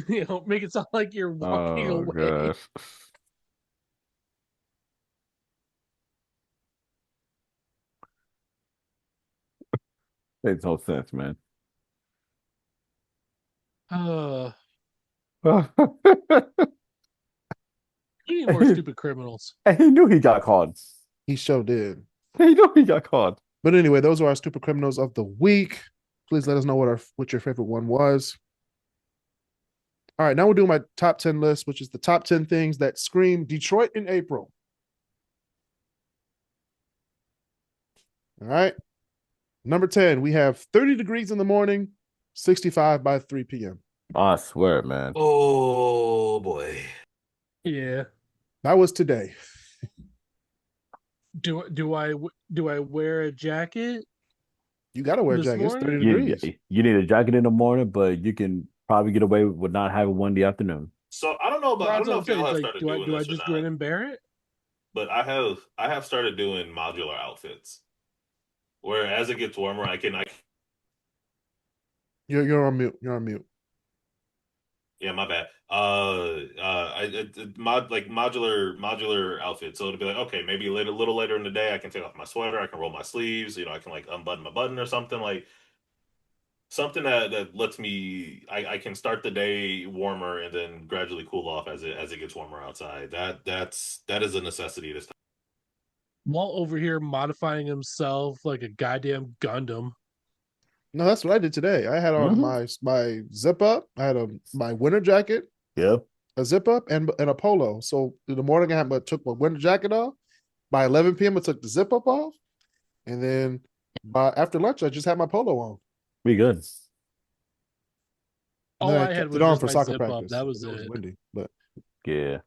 no. make it sound like you're walking Oh away. gosh. Makes no sense, man. You need more stupid criminals. And he knew he got caught. He sure did. He knew he got caught. But anyway, those are our stupid criminals of the week. Please let us know what your favorite one was. All right, now we're doing my top 10 list, which is the top 10 things that scream Detroit in April. All right. Number 10, we have 30 degrees in the morning, 65 by 3 p.m. I swear, man. Oh boy. Yeah. That was today. Do I wear a jacket? You got to wear a This jacket. It's morning? 30 degrees. You need a jacket in the morning, but you can probably get away with not having one in the afternoon. So I don't know if y'all have started doing do I this just or go not, in and bear it? but I have started doing modular outfits. Where as it gets warmer, I can You're on mute. You're on mute. Yeah, my bad. Modular outfit. So it'll be like, okay, maybe a little later in the day, I can take off my sweater, I can roll my sleeves, I can like unbutton my button or something like something that lets me. I can start the day warmer and then gradually cool off as it gets warmer outside. That is a necessity this time. Walt over here modifying himself like a goddamn Gundam. No, that's what I did today. I had on my zip up. I had my winter jacket, Yep. a zip up, and a polo. So in the morning, I took my winter jacket off. By 11 p.m., I took the zip up off, and then after lunch, I just had my polo on. We good. All Then I kept had was it on just for my soccer zip up. practice. That was It was it. windy, but Yeah.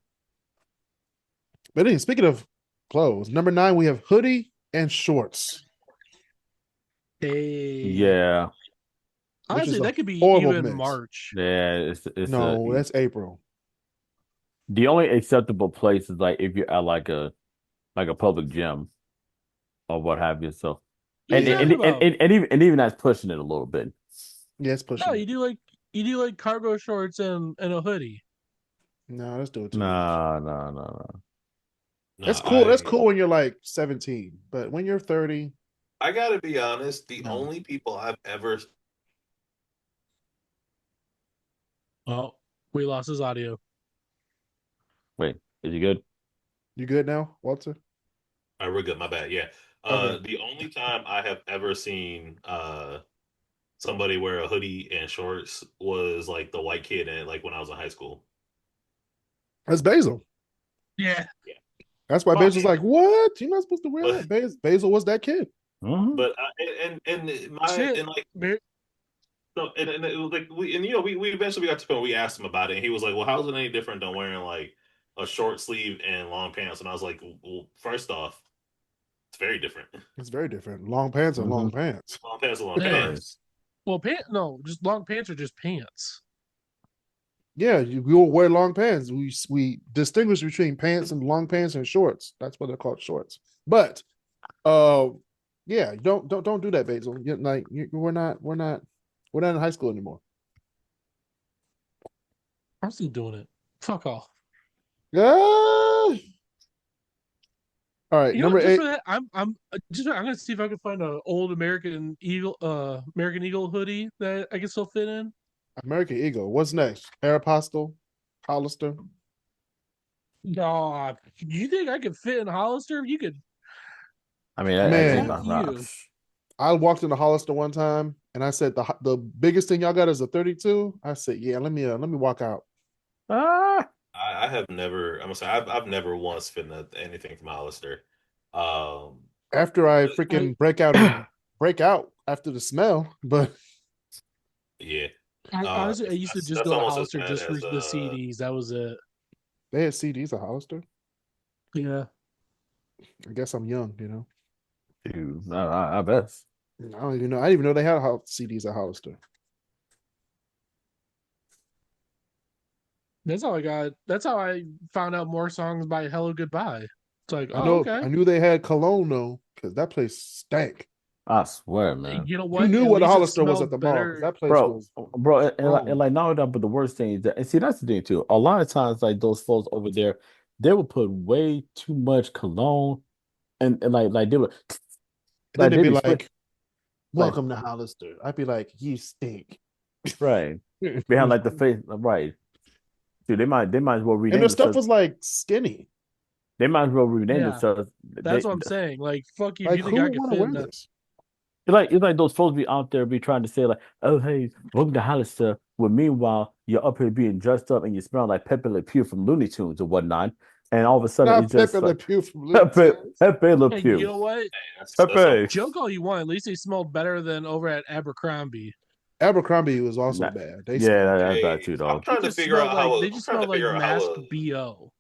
anyway, speaking of clothes, number 9, we have hoodie and shorts. Hey. Yeah. Honestly, that could be horrible even mix. March. Yeah. No, that's April. The only acceptable place is like if you're at like a public gym or what have you. So What are you talking about? and even that's pushing it a little bit. Yeah, it's pushing. No, it. you do like You do like cargo shorts and a hoodie. No, let's do it too. No. That's cool. That's cool when you're like 17, but when you're 30, I gotta be honest. The No. only people I've ever Oh, we lost his audio. Wait, is he good? you good now, Walter? we're good. My bad. Yeah. Okay. The only time I have ever seen somebody wear a hoodie and shorts was like the white kid, and like when I was in high school. That's Basil. Yeah. That's why Oh, Basil's yeah. like, what? You're not supposed to wear But that. Basil was that kid. Mhm. but and my Shit. and like Mar- so and it was like we eventually got to the point where we asked him about it, and he was like, well, how's it any different than wearing like a short sleeve and long pants? And I was like, well, first off, it's very different. It's very different. Long pants are long pants. Long pants are long Yeah. pants. Well, no, just long pants are just pants. Yeah, we will wear long pants. We distinguish between pants and long pants and shorts. That's what they're called, shorts. But yeah, don't do that, Basil. We're not in high school anymore. I'm still doing it. Fuck off. Yeah. All right, You know, number just 8. for that, I'm gonna see if I can find an old American Eagle hoodie that I can still fit in. American Eagle. What's next? Aeropostale, Hollister. No, you think I could fit in Hollister? You could. I mean, Man. Fuck you. I walked into Hollister one time and I said the biggest thing y'all got is a 32. I said, yeah, let me walk out. I have never. I'm gonna say I've never once fit in anything from Hollister. After I freaking break out after the smell, but Yeah. Honestly, I used to just that's go to almost as Hollister bad just for as the CDs. That was it. they had CDs at Hollister. Yeah. I guess I'm young, you know. Dude, I bet. I don't even know. I didn't even know they had CDs at Hollister. That's how I got. That's how I found out more songs by Hello Goodbye. It's like, I know. okay. I knew they had cologne though, because that place stank. I swear, man. You know what? You knew At what a least it Hollister was at smelled the mall. 'Cause better. that place Bro, was. and like not only that, but the worst thing is that, and see, that's the thing too. A lot of times, like those folks over there, they would put way too much cologne, and like they would, And then they'd be spray- like, "Welcome to Hollister." I'd be like, "You stink." right behind like the face, right? Dude, they might as well And rename their stuff themselves. was like skinny. They might as well rename Yeah. themselves. That's what I'm saying. Like, fuck you. If Like, you who think I would could want to fit wear in that? this? It's like those folks be out there be trying to say like, oh hey, welcome to Hollister. When meanwhile you're up here being dressed up and you smell like Pepe Le Pew from Looney Tunes or whatnot, and all of a sudden Not it's just Pepe Le like Pew from Looney Tunes. Pepe Le Hey, Pew. you know what? That's Pepe. Joke all you want. At least they smelled better than over at Abercrombie. Abercrombie was also Nah, bad. They yeah, smelled. that's bad too, I'm dog. trying to Just figure out smelled like how. they I'm just trying to smelled like figure out how. masked BO.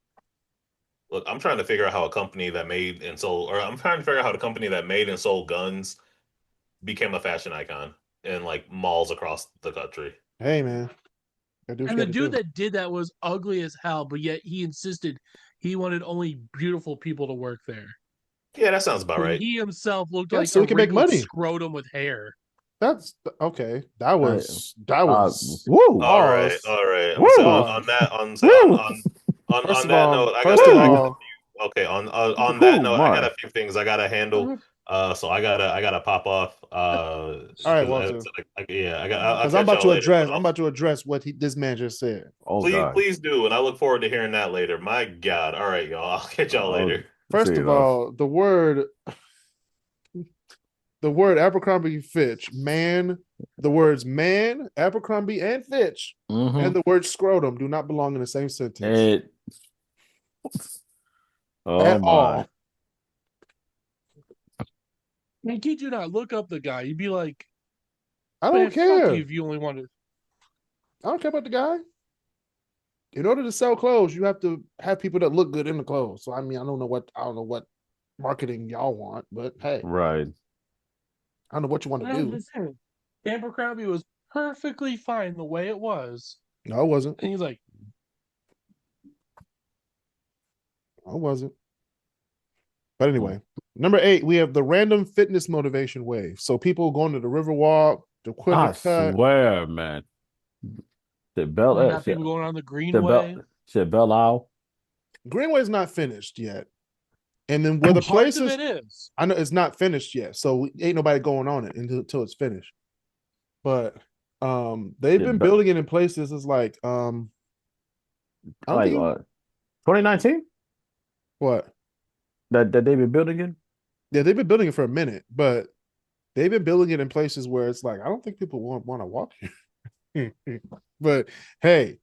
Look, I'm trying to figure out how a company that made and sold, or I'm trying to figure out how the company that made and sold guns became a fashion icon in like malls across the country. Hey man, gotta do what And you the gotta dude do. that did that was ugly as hell, but yet he insisted he wanted only beautiful people to work there. Yeah, that sounds about And right. he himself looked Yeah, like so a he can make wrinkled money. scrotum with hair. That's okay. That was Woo. All right, pause. all right. I'm Woo. saying Pause. on First of that all, note, I first gotta of I got all, a few, okay. On that note, I got My. a few things I gotta handle. So I gotta pop off. all right, Walter. Yeah, I'll Because I'm catch about y'all to later. address. But I'm about to address what this man just said. Oh please, God. please do, and I look forward to hearing that later. My God. All right, y'all. I'll catch y'all Oh, later. First see, of all, the word Abercrombie Fitch, man, the words man, Abercrombie, and Fitch, and the word scrotum do not belong in the same sentence it. Oh at my. all. And kid you not, look up the guy. You'd be like, I man, don't care. fuck you if you only wanted. I don't care about the guy. In order to sell clothes, you have to have people that look good in the clothes. So I mean, I don't know what marketing y'all want, but hey, Right. I don't know what you want to do. Abercrombie was perfectly fine the way it was. No, it wasn't. And he's like, No, it wasn't. But anyway, number 8, we have the random fitness motivation wave. So people going to the Riverwalk, the Quicker I Cut. swear, man. Shit, Bel We Air. got people going on the Shit, Greenway. Belle Isle. Greenway's not finished yet. And then where the Parts places of it is. I know it's not finished yet, so ain't nobody going on it until it's finished. But they've been building it in places. It's like I don't Like think 2019 what? that they've been building it. Yeah, they've been building it for a minute, but they've been building it in places where it's like I don't think people want to walk here. But hey,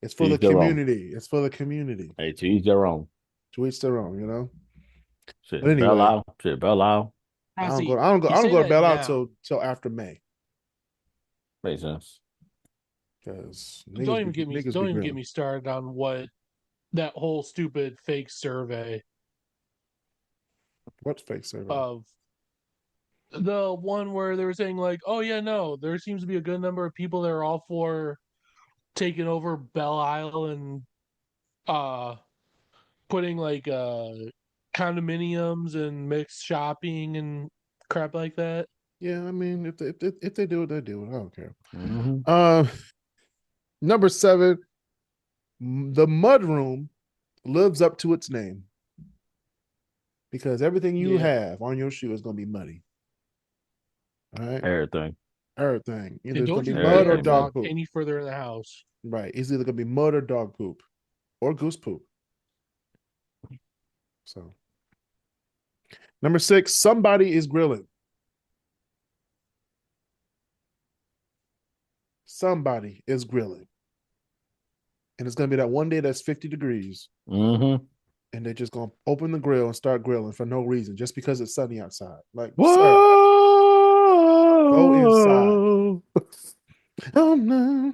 it's for the community. It's for the community. Hey, to each their own. To each their own, you know. Shit, But anyway, Belle Isle. Shit, Belle Isle. I don't go to Belle Isle till after May. Makes sense. Because don't even get me started on what that whole stupid fake survey. What's fake survey? Of the one where they were saying like, oh yeah, no, there seems to be a good number of people that are all for taking over Belle Isle and putting like condominiums and mixed shopping and crap like that. Yeah, I mean, if they do it, they do it. I don't care. Mm-hmm. Number 7, the mudroom lives up to its name because everything you have on your shoe is going to be muddy. All right, Everything. Either it's going to be mud mud or dog poop. Any further in the house, right? It's either going to be mud or dog poop, or goose poop. So, number 6, somebody is grilling. Somebody is grilling. And it's going to be that one day that's 50 degrees. Mm-hmm. And they're just going to open the grill and start grilling for no reason, just because it's sunny outside. Like, Whoa! Sir, go inside. Oh, no.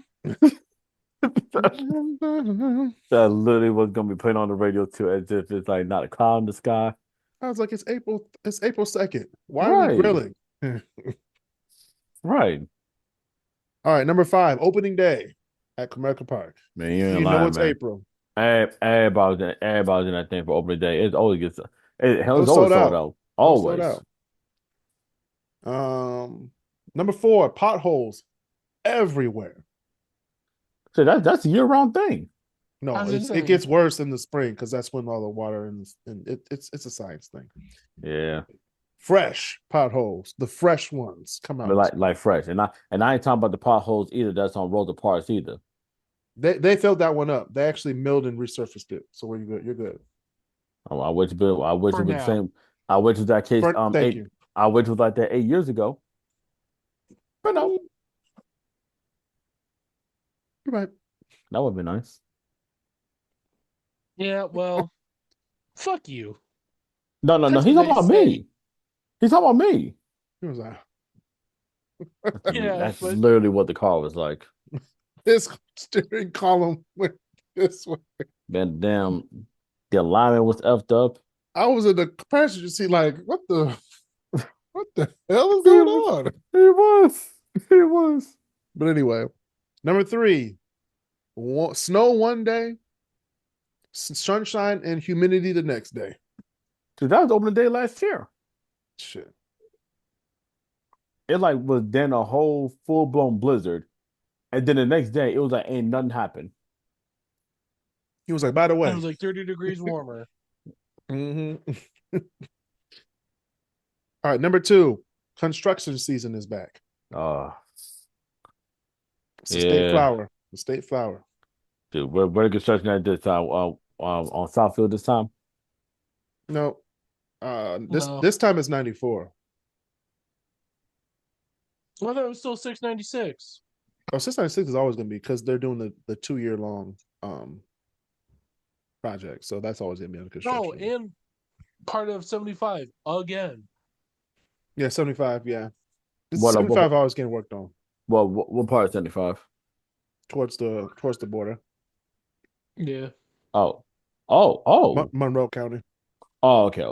That literally was going to be playing on the radio, too, as if it's like not a cloud in the sky. I was like, it's April 2nd. Why are we grilling? Right. All right, number 5, opening day at Comerica Park. Man, you know it's April. Everybody's in that thing for opening day. It always gets always sold out. out. Always. Sold out. Number 4, potholes everywhere. So that's a year-round thing. No, it gets worse in the spring because that's when all the water and it's a science thing. Yeah. Fresh potholes, the fresh ones come out. But like fresh. And I ain't talking about the potholes either that's on Rosa Parks either. They filled that one up. They actually milled and resurfaced it. So you're good. You're good. Oh, I wish it was the same. I wish it was that case. Thank you. I wish it was like that 8 years ago. But no. You're right. That would be nice. Yeah, well, fuck you. No. He's talking about me. He's talking about me. He was like, yeah, that's literally what the car was like. This steering column went this way. Man, damn, the alignment was effed up. I was in the passenger seat, like, what the hell is going on? It was. But anyway, number 3, snow one day, sunshine and humidity the next day. Dude, that was opening day last year. Shit. It like was then a whole full-blown blizzard. And then the next day, it was like ain't nothing happened. He was like, by the way. It was like 30 degrees warmer. Mm-hmm. All right, number 2, construction season is back. It's the state flower. The state flower. Dude, where construction at this time? On Southfield this time? No. This time it's 94. Well, that was still 696. Oh, 696 is always going to be because they're doing the 2-year-long project. So that's always going to be under construction. Oh, and part of 75 again. Yeah, 75, yeah. 75 always getting worked on. Well, what part of 75? Towards the border. Yeah. Oh. Monroe County. Oh, okay.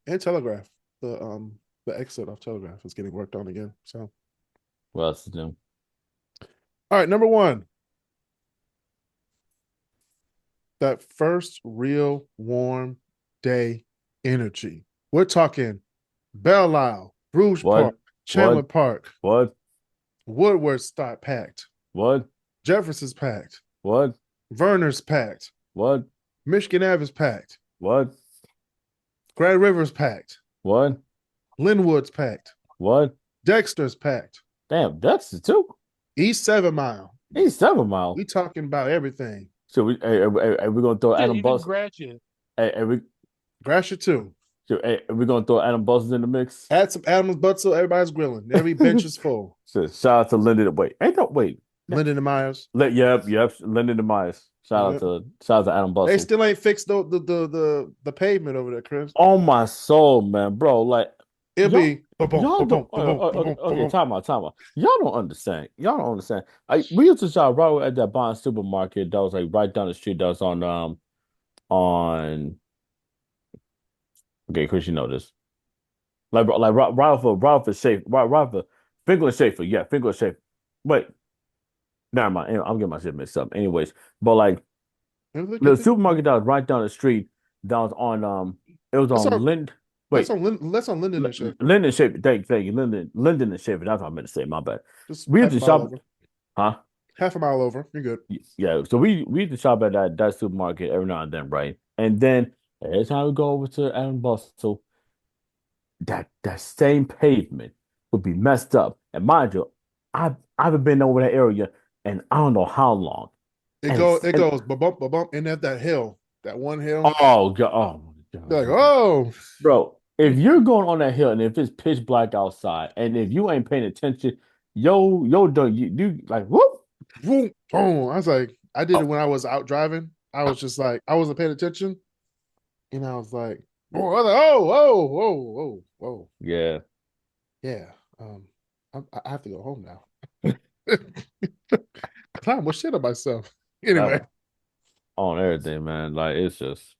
And Telegraph. The exit of Telegraph is getting worked on again. So, what else is new? All right, number 1. That first real warm day energy. We're talking Belle Isle, Bruce Park, Chandler Park. What? Woodward's packed. What? Jefferson's packed. What? Verner's packed. What? Michigan Ave is packed. What? Grand River's packed. What? Linwood's packed. What? Dexter's packed. Damn, that's the two. East 7 Mile. He's 7 Mile. We talking about everything. So we gonna throw Adam Even Bus. Gratiot. Gratiot too. So we gonna throw Adam Bus in the mix. Add some Adams Butzel. Everybody's grilling. Every bench is full. So shout out to Lyndon. Wait. Lyndon and Myers. Yep. Lyndon and Myers. Shout out to Adam Bus. They still ain't fixed the pavement over there, Kris. On my soul, man, bro. Like it'll be. Okay, time out. Y'all don't understand. We used to shop right at that Bond supermarket that was like right down the street. That was on. Okay, Kris, you know this. Like Ralph Schaefer, Finkler Schaefer, yeah, Finkler Schaefer. Wait, never mind. I'm getting my shit mixed up. Anyways, but like the supermarket that was right down the street that was on it was on Lind. Wait, that's on Linden and Schaefer. Linden and Schaefer. Thank you. Linden and Schaefer. That's what I meant to say. My bad. We used to shop. Huh? Half a mile over. You're good. Yeah. So we used to shop at that supermarket every now and then, right? And then every time we go over to Adam Bustle, that same pavement would be messed up. And mind you, I haven't been over that area and I don't know how long. It goes bump and at that hill, that one hill. Oh God! Oh my God! Like bro. If you're going on that hill and if it's pitch black outside and if you ain't paying attention, you like whoop. Boom. I was like, I did it when I was out driving. I was just like, I wasn't paying attention. And I was like, whoa. Yeah. Yeah. I have to go home now. Climb shit on myself. Anyway. On everything, man. Like it's just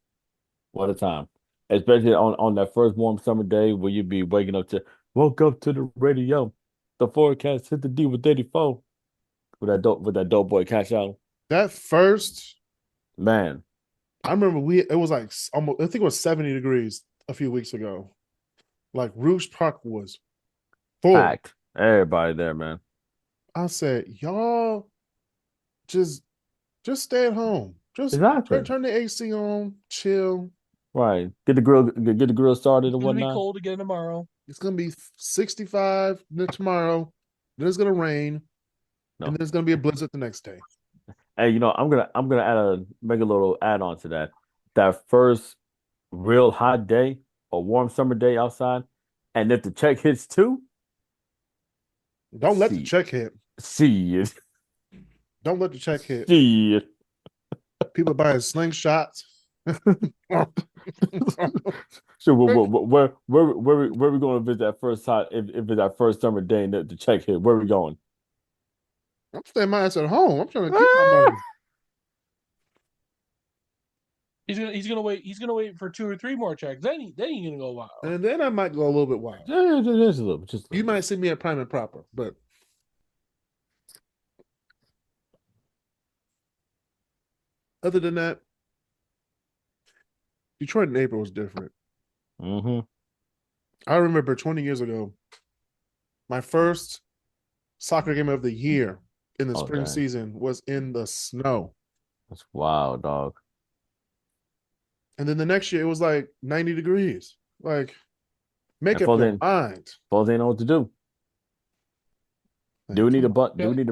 what a time. Especially on that first warm summer day where you be woke up to the radio. The forecast hit the D with 84. With that dope boy Cash Out. That first man. I remember it was like almost I think it was 70 degrees a few weeks ago. Like Rouge Park was full. Packed. Everybody there, man. I said, y'all just stay at home. Just turn the AC on, chill. Right. Get the grill started and whatnot. It's gonna be cold again tomorrow. It's gonna be 65 tomorrow. Then it's gonna rain. No. And then it's gonna be a blizzard the next day. Hey, I'm gonna make a little add on to that. That first real hot day or warm summer day outside, and if the check hits too, don't let the check hit. See it. Don't let the check hit. See it. People buying slingshots. So where we going to visit that first hot if it's that first summer day and the check hit? Where are we going? I'm staying my ass at home. I'm trying to keep my money. He's gonna wait. He's gonna wait for 2 or 3 more checks. Then he's gonna go wild. And then I might go a little bit wild. Yeah, just a little. You might see me at Prime and Proper, but other than that, Detroit in April was different. Mm-hmm. I remember 20 years ago, my first soccer game of the year in the spring season was in the snow. That's wild, dog. And then the next year it was like 90 degrees. Like, make up your mind. Folks ain't know what to do. Do we need to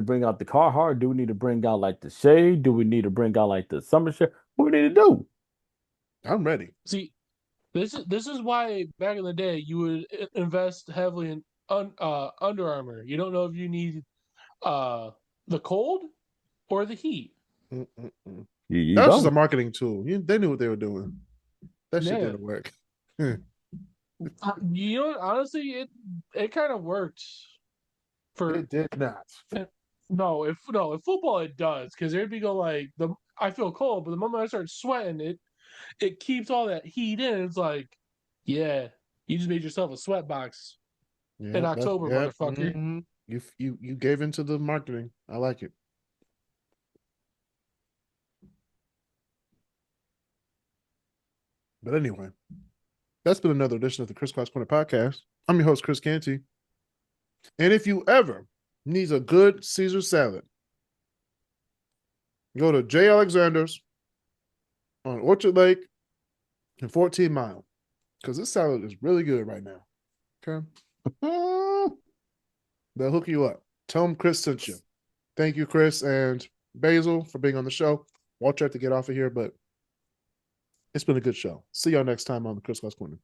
bring out the Carhartt? Do we need to bring out like the shade? Do we need to bring out like the summer shade? What do we need to do? I'm ready. See, this is why back in the day you would invest heavily in Under Armour. You don't know if you need the cold or the heat. That was just a marketing tool. They knew what they were doing. That shit didn't work. You know, honestly, it kind of worked. It did not. No, if football it does, because there'd be I feel cold, but the moment I start sweating, it keeps all that heat in. It's like, yeah, you just made yourself a sweat box in October, motherfucker. Mm-hmm. You gave into the marketing. I like it. But anyway, that's been another edition of the KrisCross Corner podcast. I'm your host, Kris Canty. And if you ever needs a good Caesar salad, go to J. Alexander's on Orchard Lake and 14 Mile, because this salad is really good right now. Okay. They'll hook you up. Tell them Kris sent you. Thank you, Kris and Basil, for being on the show. Walter had to get off of here, but it's been a good show. See y'all next time on the KrisCross Corner.